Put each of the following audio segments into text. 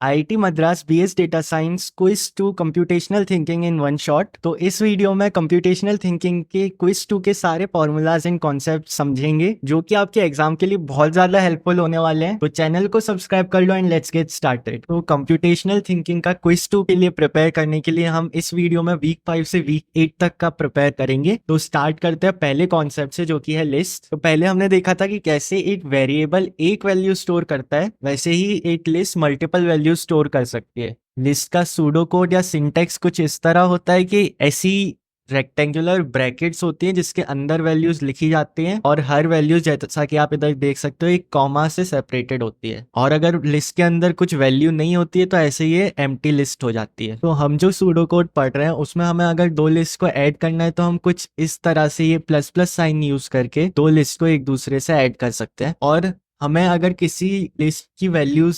IIT Madras BS data science quiz two computational thinking in one shot. तो इस video में computational thinking के quiz two के सारे फॉर्मूलाज एंड कॉन्सेप्ट समझेंगे जो कि आपके एग्जाम के लिए बहुत ज्यादा हेल्पफुल होने वाले हैं। तो चैनल को सब्सक्राइब कर लो एंड लेट्स गेट स्टार्टेड। तो कंप्यूटेशनल थिंकिंग का क्विज टू के लिए प्रिपेयर करने के लिए हम इस वीडियो में वीक 5 से वीक 8 तक का प्रिपेयर करेंगे। तो स्टार्ट करते हैं पहले कॉन्सेप्ट से, जो कि है लिस्ट। तो पहले हमने देखा था कि कैसे एक वेरिएबल एक वैल्यू स्टोर करता है, वैसे ही एक लिस्ट मल्टीपल वैल्यू स्टोर कर सकती है। लिस्ट का सूडो कोड या सिंटेक्स कुछ इस तरह होता है कि ऐसी रेक्टेंगुलर ब्रैकेट्स होती हैं जिसके अंदर वैल्यूज लिखी जाती हैं और हर वैल्यू जैसा कि आप इधर देख सकते हो एक कॉमा से सेपरेटेड होती है। और अगर लिस्ट के अंदर कुछ वैल्यू नहीं होती है तो ऐसे ये एम्प्टी लिस्ट हो जाती है। तो हम जो सूडो कोड पढ़ रहे हैं उसमें हमें अगर दो लिस्ट को ऐड करना है तो हम कुछ इस तरह से ये प्लस प्लस साइन यूज करके दो लिस्ट को एक दूसरे से ऐड कर सकते हैं। और हमें अगर किसी लिस्ट की वैल्यूज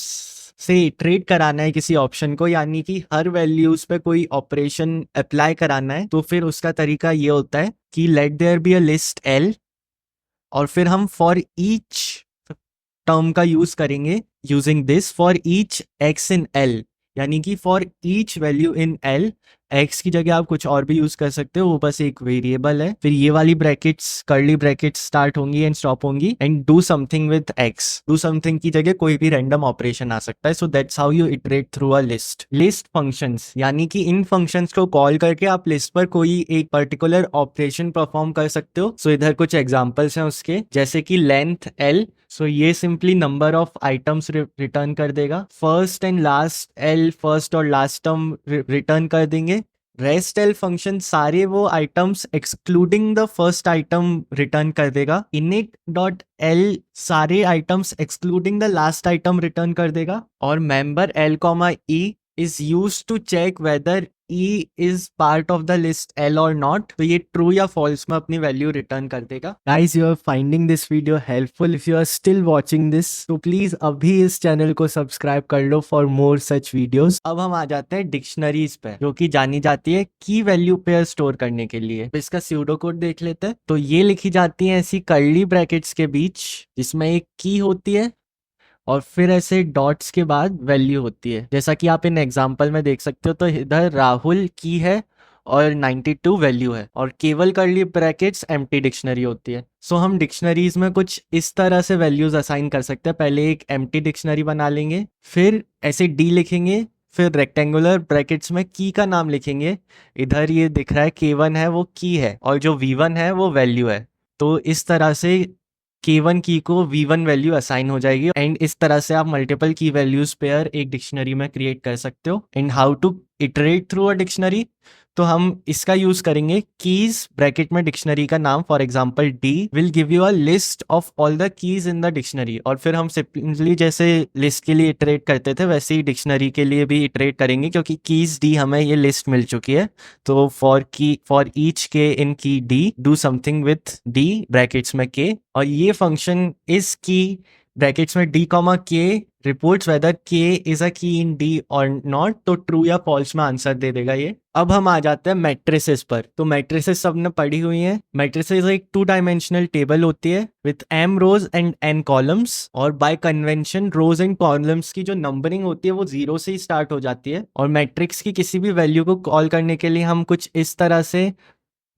से इटरेट कराना है किसी ऑप्शन को, यानी कि हर वैल्यूज पे कोई ऑपरेशन अप्लाई कराना है, तो फिर उसका तरीका ये होता है कि let there be a list L और फिर हम फॉर ईच टर्म का यूज करेंगे using this for each X in L, यानी कि for each value in L X की जगह आप कुछ और भी यूज कर सकते हो, वो बस एक वेरिएबल है। फिर ये वाली ब्रैकेट्स कर्ली ब्रैकेट्स स्टार्ट होंगी एंड स्टॉप होंगी and do something with x. Do something की जगह कोई भी रैंडम ऑपरेशन आ सकता है। So that's how you iterate through a list. List functions, यानी कि इन फंक्शंस को कॉल करके आप लिस्ट पर कोई एक पर्टिकुलर ऑपरेशन परफॉर्म कर सकते हो। सो इधर कुछ एग्जांपल्स हैं उसके, जैसे कि लेंथ एल, सो ये simply number of items return कर देगा। First and last L, first और लास्ट टर्म रिटर्न कर देंगे। रेस्ट एल फंक्शन सारे वो items excluding the first item return कर देगा। इनिट डॉट एल सारे items excluding the last item return कर देगा। और member L comma E is used to check whether E is part of the list L or not. तो ये true या false में अपनी value return कर देगा। Guys, you are finding this video helpful. If you are still watching this, तो please अभी इस चैनल को सब्सक्राइब कर लो for more such videos. अब हम आ जाते हैं डिक्शनरीज पे, जो कि जानी जाती है की वैल्यू पेयर स्टोर करने के लिए। तो इसका स्यूडो कोड देख लेते हैं। तो ये लिखी जाती है ऐसी कर्ली ब्रैकेट्स के बीच जिसमें एक की होती है और फिर ऐसे डॉट्स के बाद वैल्यू होती है, जैसा कि आप इन एग्जांपल में देख सकते हो। तो इधर राहुल की है और 92 वैल्यू है और केवल कर्ली ब्रैकेट्स एम्प्टी डिक्शनरी होती है। सो हम डिक्शनरीज में कुछ इस तरह से वैल्यूज असाइन कर सकते हैं। पहले एक एम्प्टी डिक्शनरी बना लेंगे, फिर ऐसे डी लिखेंगे, फिर रेक्टेंगुलर ब्रैकेट्स में की का नाम लिखेंगे। इधर ये दिख रहा है K1 है वो की है और जो V1 है वो वैल्यू है। तो इस तरह से K1 की को V1 वैल्यू असाइन हो जाएगी एंड इस तरह से आप मल्टीपल की वैल्यूज पेयर एक डिक्शनरी में क्रिएट कर सकते हो। And how to iterate through a dictionary, तो हम इसका यूज करेंगे कीज ब्रैकेट में डिक्शनरी का नाम, for example D will give you a list of all the keys in the dictionary. और फिर हम सिंपली जैसे लिस्ट के लिए इटरेट करते थे वैसे ही डिक्शनरी के लिए भी इटरेट करेंगे, क्योंकि कीज डी हमें ये लिस्ट मिल चुकी है। तो फॉर ईच के इन की D do something with D brackets में के, और ये फंक्शन इस की ब्रैकेट्स में डी कॉमा के रिपोर्ट्स वेदर के इज अ की इन डी और नॉट। तो ट्रू या फॉल्स में आंसर दे देगा ये। अब हम आ जाते हैं मैट्रिसेस पर। तो मैट्रिसेस सबने पढ़ी हुई हैं। मैट्रिसेस एक 2 डायमेंशनल टेबल होती है with m rows and n columns, और by convention rows and columns की जो नंबरिंग होती है वो 0 से ही स्टार्ट हो जाती है। और मैट्रिक्स की किसी भी वैल्यू को कॉल करने के लिए हम कुछ इस तरह से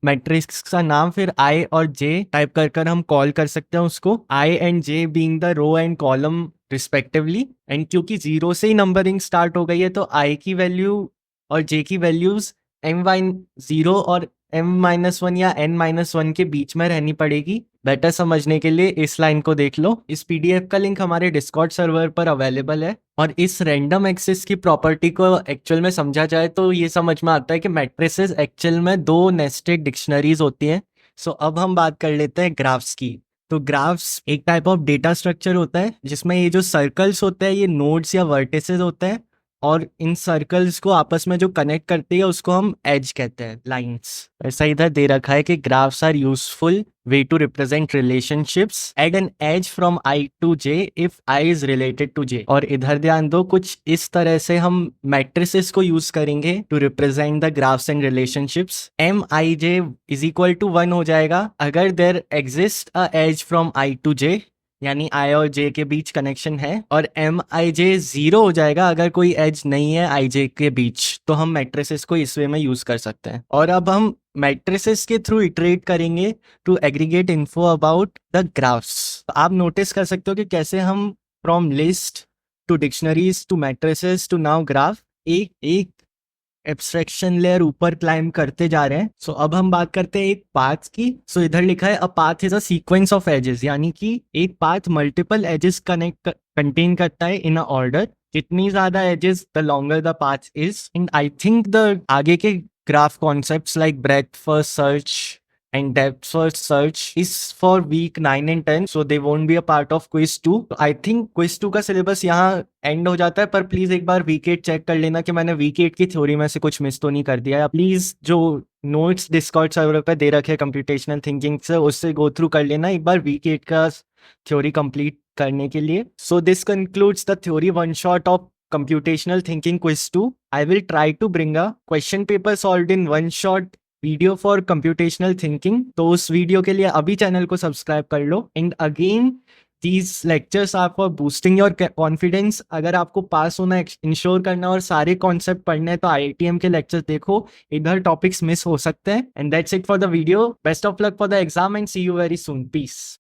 मैट्रिक्स का नाम फिर आई और जे टाइप कर हम कॉल कर सकते हैं उसको, I and J being the row and column respectively. And क्योंकि 0 से ही नंबरिंग स्टार्ट हो गई है तो आई की वैल्यू और जे की वैल्यूज m0 और m-1 या n-1 के बीच में रहनी पड़ेगी। बेटर समझने के लिए इस लाइन को देख लो। इस पीडीएफ का लिंक हमारे डिस्कॉर्ड सर्वर पर अवेलेबल है। और इस रैंडम एक्सेस की प्रॉपर्टी को एक्चुअल में समझा जाए तो ये समझ में आता है कि मैट्रिसेस एक्चुअल में 2 नेस्टेड डिक्शनरीज होती हैं। सो अब हम बात कर लेते हैं ग्राफ्स की। तो ग्राफ्स एक टाइप ऑफ डेटा स्ट्रक्चर होता है जिसमें ये जो सर्कल्स होते हैं ये नोड्स या वर्टिसेस होते हैं, और इन सर्कल्स को आपस में जो कनेक्ट करती है उसको हम एज कहते हैं, लाइंस। ऐसा इधर दे रखा है कि graphs are useful way to represent relationships, add an edge from I to J if I is related to J. और इधर ध्यान दो, कुछ इस तरह से हम मैट्रिसेस को यूज करेंगे to represent the graphs and relationships. M I J is equal to 1 हो जाएगा अगर there exist a edge from I to J, यानी आई और जे के बीच कनेक्शन है, और एम आई जे जीरो हो जाएगा अगर कोई एज नहीं है आई जे के बीच। तो हम मैट्रिसेस को इस वे में यूज कर सकते हैं। और अब हम मैट्रिसेस के थ्रू इटरेट करेंगे to aggregate info about the graphs. आप नोटिस कर सकते हो कि कैसे हम from list to dictionaries to matrices to now graph एक एक एब्स्ट्रैक्शन लेयर ऊपर क्लाइम करते जा रहे हैं। सो अब हम बात करते हैं एक पाथ की। सो इधर लिखा है a path is a sequence of edges, यानी कि एक path multiple edges connect contain करता है इन अ ऑर्डर। जितनी ज्यादा edges the longer the path is. And I think the आगे के graph concepts like breadth first search and depth first search is for week 9 and 10, so they won't be a part of quiz 2. I think quiz 2 का syllabus यहाँ and हो जाता है, पर please एक बार week 8 check कर लेना कि मैंने वीक 8 की थ्योरी में से कुछ मिस तो नहीं कर दिया है। प्लीज जो नोट्स डिस्कॉर्ड सर्वर पे दे रखे कंप्यूटेशनल थिंकिंग से, उससे गो थ्रू कर लेना एक बार वीक 8 का थ्योरी कंप्लीट करने के लिए। So this concludes the theory one shot of computational thinking quiz 2. I will try to bring a question paper solved in one shot video for computational thinking. तो उस video के लिए अभी channel को subscribe कर लो। And again these lectures are for boosting your confidence. अगर आपको पास होना इंश्योर करना और सारे कॉन्सेप्ट पढ़ने हैं तो IITM के लेक्चर्स देखो, इधर टॉपिक्स मिस हो सकते हैं। And that's it for the video. Best of luck for the exam and see you very soon. Piece.